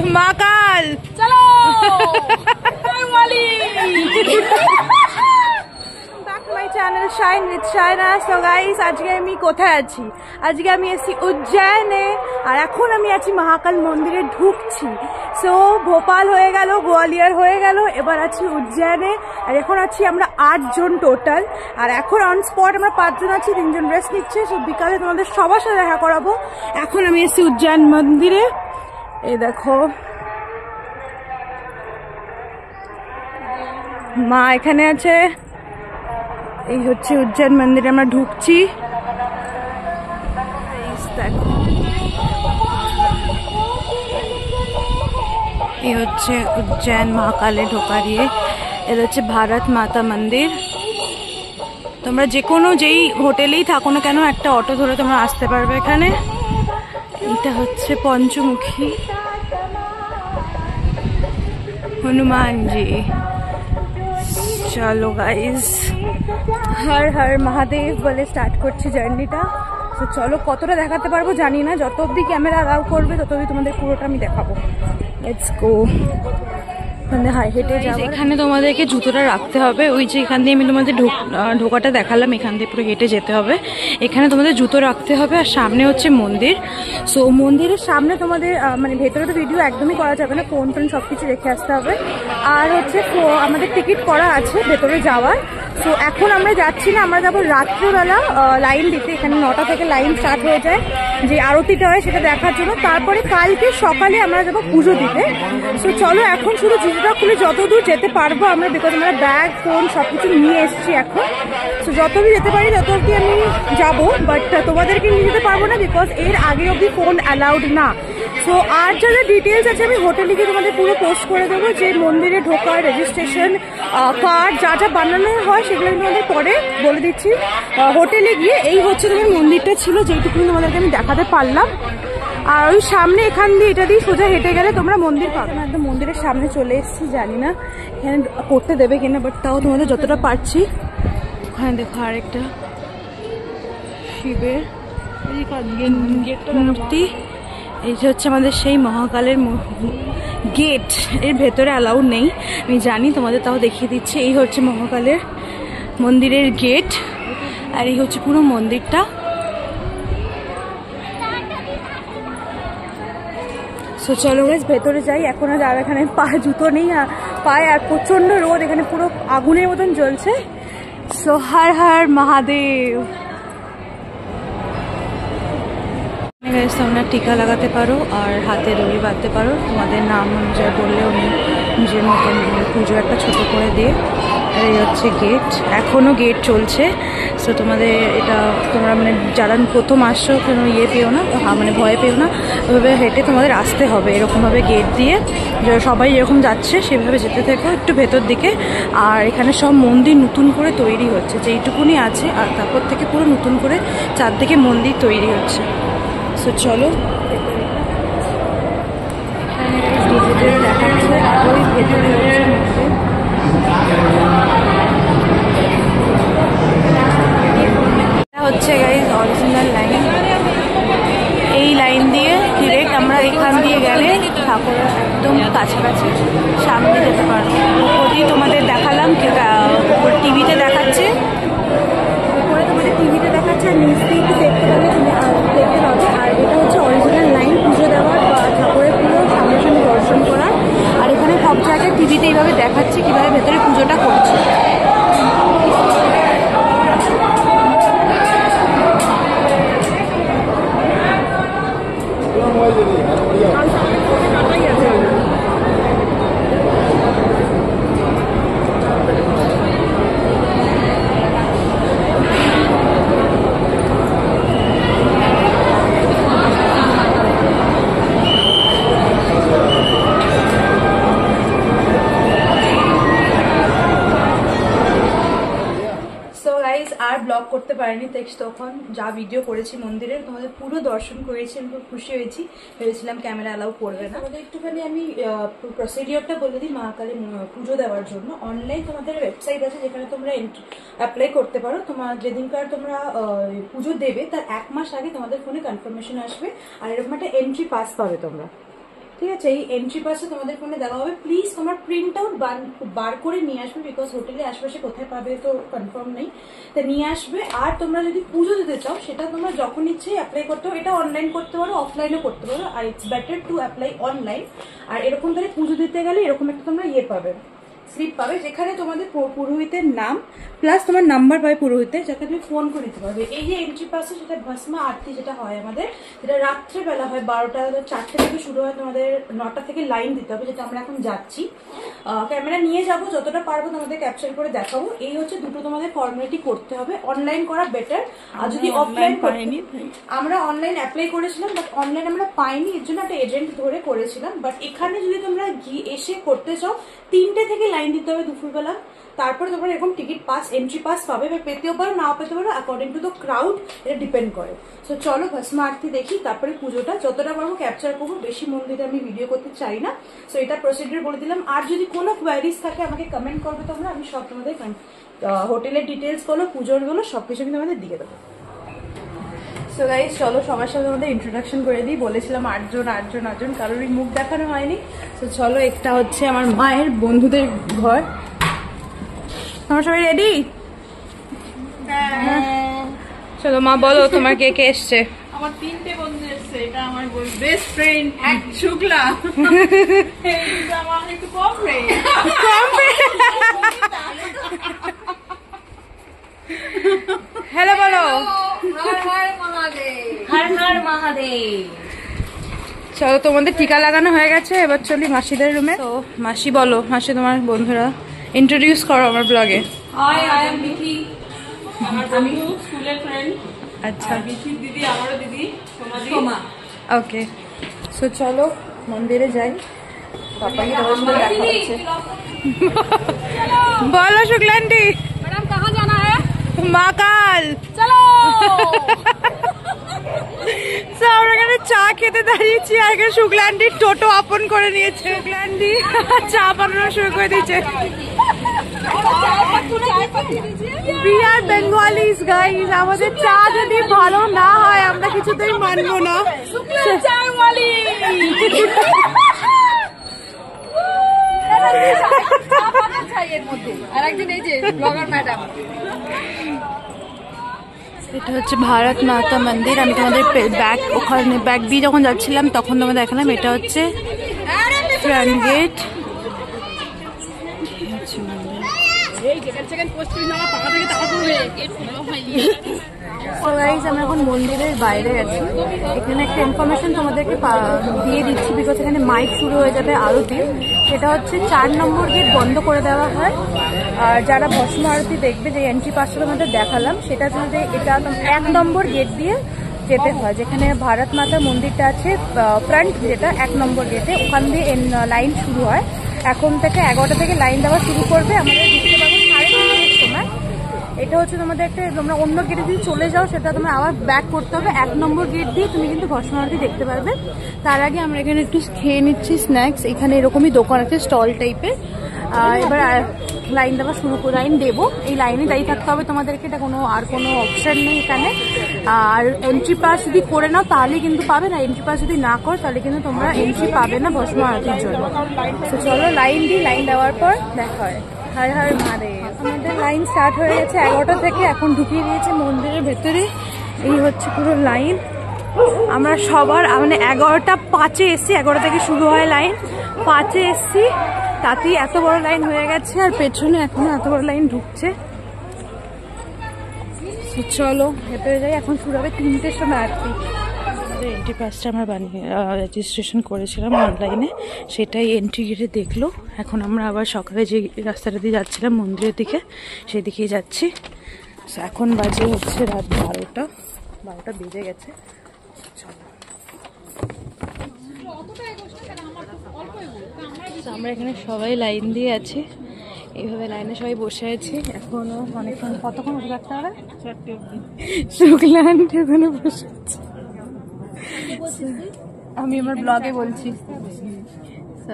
महाकाल चलो my channel shine with Shaina. So guys আজকে আমি কোথায় আছি? আজকে আমি এসেছি উজ্জয়নে আর এখন আমি আছি মহাকাল মন্দিরে ঢুকছি। সো ভোপাল হয়ে গেল, গোয়ালিয়র হয়ে গেল, এবার আছি উজ্জয়নে আর এখন আছি আমরা 8 জন টোটাল। আর এখন অন স্পট আমরা 5 জন আছি, 3 জন রেস্ট নিচ্ছে। সো বিকালে তোমাদের সবার সাথে দেখা করাবো। এখন আমি এসেছি উজ্জয়ন মন্দিরে। এই দেখো মা এখানে আছে। এই হচ্ছে উজ্জয়ন মন্দিরে আমরা ঢুকছি। এই হচ্ছে উজ্জয়ন মহাকালে ঢোকার ইয়ে। এটা হচ্ছে ভারত মাতা মন্দির। তোমরা যে কোনো যেই হোটেলেই থাকো না কেন একটা অটো ধরে তোমরা আসতে পারবে এখানে। এটা হচ্ছে পঞ্চমুখী হনুমানজি। চলো গাইস, হর হর মহাদেব বলে স্টার্ট করছি জার্নিটা। তো চলো, কতটা দেখাতে পারবো জানি না, যত অব্দি ক্যামেরা অ্যালাউ করবে তত অব্দি তোমাদের পুরোটা আমি দেখাবো। Let's go. হেঁটে যাবো। এখানে তোমাদেরকে জুতোটা রাখতে হবে। ওই যে এখান দিয়ে আমি তোমাদের ঢোকাটা দেখালাম, এখান দিয়ে পুরো হেঁটে যেতে হবে। এখানে তোমাদের জুতো রাখতে হবে। আর সামনে হচ্ছে মন্দির। সো মন্দিরের সামনে তোমাদের মানে ভেতরে তো ভিডিও একদমই করা যাবে না, ফোন টোন সব কিছু রেখে আসতে হবে। আর হচ্ছে আমাদের টিকিট করা আছে ভেতরে যাওয়ার। সো এখন আমরা যাচ্ছি না, আমরা যাবো রাত্রিবেলা লাইন দিতে। এখানে 9টা থেকে লাইন স্টার্ট হয়ে যায়, যে আরতিটা হয় সেটা দেখার জন্য। তারপরে কালকে সকালে আমরা যাবো পুজো দিতে। সো চলো এখন শুধু জুতোটা খুলে যতদূর যেতে পারবো আমরা, বিকজ আমরা ব্যাগ ফোন সবকিছু নিয়ে এসেছি এখন। সো যত অব্দি যেতে পারি তত অব্দি আমি যাবো, বাট তোমাদেরকে নিয়ে যেতে পারবো না, বিকজ এর আগে অব্দি ফোন অ্যালাউড না। সো আর যা যা ডিটেলস আছে আমি হোটেলে গিয়ে তোমাদের পুরো পোস্ট করে দেবো, যে মন্দিরে ঢোকার রেজিস্ট্রেশন কার্ড যা যা বানানো হয় সেগুলো আমি তোমাদের পরে বলে দিচ্ছি হোটেলে গিয়ে। এই হচ্ছে তোমার মন্দিরটা ছিল, যেইটুকু তোমাদেরকে আমি দেখাতে পারলাম। আর ওই সামনে এখান দিয়ে এটা দিয়ে সোজা হেঁটে গেলে তোমরা মন্দির পাবে। একদম মন্দিরের সামনে চলে এসেছি, জানি না এখানে করতে দেবে কিনা, বাট তাও তোমাদের যতটা পারছি। ওখানে দেখো আরেকটা শিবের মূর্তি। এই যে হচ্ছে আমাদের সেই মহাকালের গেট। এর ভেতরে অ্যালাউড নেই আমি জানি, তোমাদের তাও দেখিয়ে দিচ্ছি। এই হচ্ছে মহাকালের মন্দিরের গেট আর এই হচ্ছে পুরো মন্দিরটা। সো চলো গাইস ভেতরে যাই। এখন আর যাবে, এখানে পায়ে জুতো নেই পায়ে, আর প্রচন্ড রোদ, এখানে পুরো আগুনের মতন জ্বলছে। সো হর হর মহাদেব। তোমরা টিকা লাগাতে পারো আর হাতে দড়ি বাঁধতে পারো, তোমাদের নাম অনুযায়ী বললে উনি নিজের মতন পুজো একটা ছোট করে দিয়ে। আর এই হচ্ছে গেট, এখনও গেট চলছে। সো তোমাদের এটা তোমরা মানে যারা প্রথম আসছো কোনো ইয়ে পেও না, মানে ভয় পেও না, ওইভাবে হেঁটে তোমাদের আসতে হবে এরকমভাবে গেট দিয়ে। সবাই যেরকম যাচ্ছে সেভাবে যেতে থেকো একটু ভেতর দিকে। আর এখানে সব মন্দির নতুন করে তৈরি হচ্ছে, যেইটুকুনি আছে আর তারপর থেকে পুরো নতুন করে চারদিকে মন্দির তৈরি হচ্ছে। সো চলো, ডিজিটাল দেখাচ্ছে ওই ভেতরে হচ্ছে গাইজ অরিজিনাল লাইন। এই লাইন দিয়ে ডিরেক্ট আমরা এখান দিয়ে গেলে ঠাকুরের একদম কাছাকাছি সামনে যেতে পারবো। ওপরেই তোমাদের দেখালাম, টিভিতে দেখাচ্ছে, উপরে তোমাদের টিভিতে দেখাচ্ছে আর নিচ দিয়ে একটু দেখতে পাবে। আর এটা হচ্ছে অরিজিনাল লাইন পুজো দেওয়ার বা ঠাকুরের পুরো সামনাসামনি দর্শন করার। আর এখানে সব জায়গায় টিভিতে এইভাবে দেখাচ্ছে কীভাবে ভেতরে পুজোটা করছে। আর ব্লগ করতে পারিনি, তখন যা ভিডিও করেছি মন্দিরের তোমাদের পুরো দর্শন করেছি, আমি খুব খুশি হয়েছি। ভেবেছিলাম ক্যামেরা অ্যালাউ করবে না। তোমাদের একটুখানি আমি প্রসিডিওরটা বলে দিই। মহাকালী পুজো দেওয়ার জন্য অনলাইন তোমাদের ওয়েবসাইট আছে, যেখানে তোমরা অ্যাপ্লাই করতে পারো। তোমার যেদিনকার তোমরা পুজো দেবে তার 1 মাস আগে তোমাদের ফোনে কনফার্মেশন আসবে, আর এরকম একটা এন্ট্রি পাস পাবে তোমরা। ঠিক আছে? এই এন্ট্রি পাসে তোমাদের ফোনে দেওয়া হবে। প্লিজ তোমার প্রিন্ট আউট বার করে নিয়ে আসবে, বিকজ হোটেলে আশেপাশে কোথায় পাবে তো কনফার্ম নেই, তা নিয়ে আসবে। আর তোমরা যদি পুজো দিতে চাও সেটা তোমরা যখন ইচ্ছে অ্যাপ্লাই করতে পারো, এটা অনলাইন করতে পারো, অফলাইনও করতে পারো, আর it's better to apply online. আর এরকম তাহলে পুজো দিতে গেলে এরকম একটা তোমরা পাবে, স্লিপ পাবে, যেখানে তোমাদের পুরোহিতের নাম প্লাস তোমার নাম্বার পাবে পুরোহিতের, যাতে তুমি ফোন করে দিতে পারবে। এই যে এন্ট্রি পাসে সেটা ভস্ম আরতি যেটা হয় আমাদের, যেটা রাত্রেবেলা হয় 12টা 4টে থেকে শুরু হয়, তোমাদের 9টা থেকে লাইন দিতে হবে, যেটা আমরা এখন যাচ্ছি। ক্যামেরা নিয়ে যাবো, যতটা পারবো তোমাদের ক্যাপচার করে দেখাবো। এই হচ্ছে দুটো তোমাদের ফর্মালিটি করতে হবে, অনলাইন করা বেটার। আর যদি অফলাইন পাইনি, আমরা অনলাইন অ্যাপ্লাই করেছিলাম বাট অনলাইন আমরা পাইনি, এর জন্য একটা এজেন্ট ধরে করেছিলাম। বাট এখানে যদি তোমরা এসে করতে চাও 3টে থেকে লাইন দিতে হবে দুপুরবেলা, তারপরে তোমরা এরকম টিকিট পাস এন্ট্রি পাস পাবে, পেতেও পারো নাও পেতে পারো, অ্যাকর্ডিং টু দ্য ক্রাউড এটা ডিপেন্ড করে। সো চলো ভস্ম আরতি দেখি, তারপরে পুজোটা যতটা পারবো ক্যাপচার করবো, বেশি মন্দিরে আমি ভিডিও করতে চাই না। সো এটা প্রসিডিউর বলে দিলাম। আর যদি কোনো কোয়ারিজ থাকে আমাকে কমেন্ট করবে তোমরা, আমি সব তোমাদের হোটেলের ডিটেলস বলো, পুজোর বলো, সবকিছু কিন্তু আমাদের দিয়ে দেবো। সো গাইস চলো সবার সাথে আমাদের ইন্ট্রোডাকশন করে দিই। বলেছিলাম 8জন, কারোরই মুখ দেখানো হয়নি। তো চলো, একটা হচ্ছে আমার মায়ের বন্ধুদের ঘর। তোমার সবাই রেডি? চলো মা বলো তোমার কে কে এসছে। আমার 3টে বন্ধু এসছে। এটা আমার বেস্ট ফ্রেন্ড এক শুক্লা, এটা আমার একটু কম ফ্রেন্ড। হ্যালো বলো। হর হর মহাদেব। চলো তোমাদের টিকা লাগানো হয়ে গেছে, এবার চলি মাসিদের রুমে। তো মাসি বলো, মাসি তোমার বন্ধুরা ইন্ট্রোডিউস করো আমার ব্লগে। হাই, আই এম মিঠি, আমি স্কুলের ফ্রেন্ড। আচ্ছা, মিঠি দিদি আমারও দিদি, সোমা। ওকে, সো চলো মন্দিরে যাই। পাপাকে রোজ দেখা হচ্ছে। বলো শুক্লান্টি। ম্যাডাম কাহা জানা है? মাকাল। চলো। আমরা এখানে চা খেতে দাঁড়িয়েছি, আর এখানে শুক্লান্টি টোটো আপন করে নিয়েছে। শুক্লান্টি চা বানানো শুরু করে দিয়েছে। We are Bengalis guys, আমাদের চা যদি ভালো না হয় আমরা কিছুতেই মানবো না। এটা হচ্ছে ভারত মাতা মন্দির। আমি তোমাদের ওখানে ব্যাগ দিয়ে যখন যাচ্ছিলাম তখন তোমাদের দেখালাম। এটা হচ্ছে ফ্রন্ট গেট। আমরা এখন মন্দিরের বাইরে আছি। এখানে একটা ইনফরমেশন তোমাদেরকে দিয়ে দিচ্ছি, বিকজ এখানে মাইক শুরু হয়ে যাবে আরতি। সেটা হচ্ছে 4 নম্বর গেট বন্ধ করে দেওয়া হয়। আর যারা ভস্ম আরতি দেখবে, যে এন্ট্রি পাসটা তোমাদের দেখালাম, সেটা যদি এটা 1 নম্বর গেট দিয়ে যেতে হয়, যেখানে ভারত মাতা মন্দিরটা আছে ফ্রন্ট, যেটা 1 নম্বর গেটে, ওখান দিয়ে লাইন শুরু হয়। এখন থেকে 11টা থেকে লাইন দেওয়া শুরু করবে। আমাদের দিতে পারবো 3:30 সময়। এটা হচ্ছে তোমাদের একটা, তোমরা অন্য গেটে যদি চলে যাও সেটা তোমরা আবার ব্যাক করতে হবে। 1 নম্বর গেট দিয়ে তুমি কিন্তু ভস্ম আরতি দেখতে পারবে। তার আগে আমরা এখানে একটু খেয়ে নিচ্ছি স্ন্যাক্স। এখানে এরকমই দোকান আছে স্টল টাইপের। এবার লাইন দেওয়া শুরু করে, লাইন দেবো, এই লাইনে দাঁড়িয়ে থাকতে হবে তোমাদেরকে। এটা আর কোনো অপশন নেই এখানে। আর এন্ট্রি পাস যদি করে নাও তাহলে কিন্তু পাবে না, এন্ট্রি পাস যদি না করো তাহলে কিন্তু তোমরা এন্ট্রি পাবে না ভস্ম আরতির জন্য। তো চলো লাইন দিই, লাইন দেওয়ার পর দেখা হয়। হর হর মহাদেব। আমাদের লাইন স্টার্ট হয়ে গেছে 11টা থেকে, এখন ঢুকিয়ে দিয়েছে মন্দিরের ভেতরে। এই হচ্ছে পুরো লাইন। আমরা সবার মানে 11টা 5-এ এসছি, 11টা থেকে শুরু হয় লাইন, 5-এ এসছি, তাতেই এত বড় লাইন হয়ে গেছে। আর পেছনে এখনো এত বড় লাইন ঢুকছে। চলো ভেতরে যাই, এখন শুরু হবে 3টের সময় আরতি। এন্ট্রি পাসটা আমরা রেজিস্ট্রেশন করেছিলাম অনলাইনে, সেটাই এন্ট্রি গেটে দেখলো। এখন আমরা আবার সকালে যে রাস্তাটা দিয়ে যাচ্ছিলাম মন্দিরের দিকে, সেদিকেই যাচ্ছি। এখন বাজে হচ্ছে রাত 12টা বেজে গেছে। চলো আমরা এখানে সবাই লাইন দিয়ে আছি, এইভাবে লাইনে সবাই বসে আছি। এখনো অনেকক্ষণ, কতক্ষণ বসে থাকতে হবে? 4টে অবধি। শুক্লান্টি ওখানে বসে আছে। আমি আমার ব্লগে বলছি।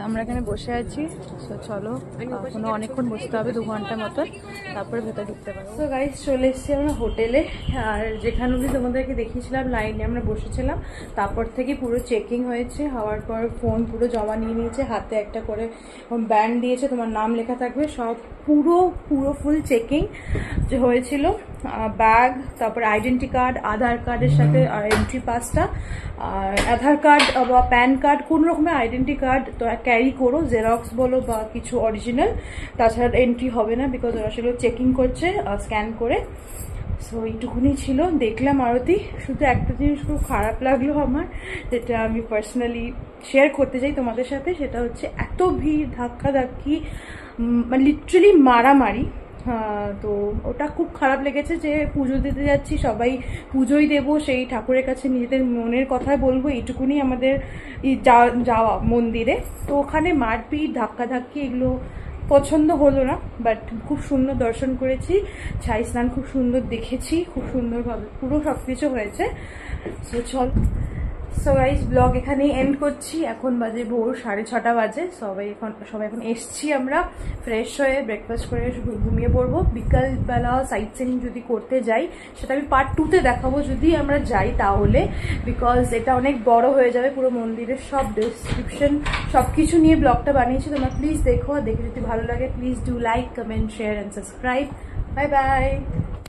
আমরা এখানে বসে আছি। তো চলো, এখনো অনেকক্ষণ বসতে হবে, 2 ঘন্টার মতো, তারপরে ভেতরে ঢুকতে পারবো। তো গাইস চলে এসেছি আমরা হোটেলে। আর যেখানে অবধি তোমাদেরকে দেখিয়েছিলাম লাইনে আমরা বসেছিলাম, তারপর থেকে পুরো চেকিং হয়েছে। হওয়ার পর ফোন পুরো জমা নিয়ে নিয়েছে, হাতে একটা করে ব্যান্ড দিয়েছে, তোমার নাম লেখা থাকবে, সব পুরো ফুল চেকিং যে হয়েছিল। ব্যাগ, তারপর আইডেন্টি কার্ড, আধার কার্ডের সাথে আর এন্ট্রি পাসটা, আর আধার কার্ড বা প্যান কার্ড, কোন রকমের আইডেন্টি কার্ড তো ক্যারি করো, জেরক্স বলো বা কিছু অরিজিনাল, তাছাড়া এন্ট্রি হবে না, বিকজ ওরা সেগুলো চেকিং করছে স্ক্যান করে। সো এইটুকুনি ছিল। দেখলাম আরতি, শুধু একটা জিনিস খুব খারাপ লাগলো আমার, যেটা আমি পার্সোনালি শেয়ার করতে চাই তোমাদের সাথে, সেটা হচ্ছে এত ভিড়, ধাক্কাধাক্কি, মানে লিটারালি মারামারি। তো ওটা খুব খারাপ লেগেছে যে পুজো দিতে যাচ্ছি, সবাই পুজোই দেবো, সেই ঠাকুরের কাছে নিজেদের মনের কথা বলবো, এইটুকুনি আমাদের যাওয়া মন্দিরে। তো ওখানে মারপিট, ধাক্কাধাক্কি এগুলো পছন্দ হলো না। বাট খুব সুন্দর দর্শন করেছি, ছাই স্নান খুব সুন্দর দেখেছি, খুব সুন্দরভাবে পুরো সবকিছু হয়েছে। সো চল, সো গাইস ব্লগ এখানেই এন্ড করছি। এখন বাজে ভোর 6:30 বাজে। সবাই এখন এসছি, আমরা ফ্রেশ হয়ে ব্রেকফাস্ট করে ঘুমিয়ে পড়বো। বিকালবেলা সাইট সিইং যদি করতে যাই, সেটা আমি পার্ট 2-তে দেখাবো যদি আমরা যাই তাহলে, বিকজ এটা অনেক বড় হয়ে যাবে। পুরো মন্দিরের সব ডেসক্রিপশন সবকিছু নিয়ে ব্লগটা বানিয়েছি, তোমরা প্লিজ দেখো। দেখে যদি ভালো লাগে please do like, comment, share and subscribe. Bye bye.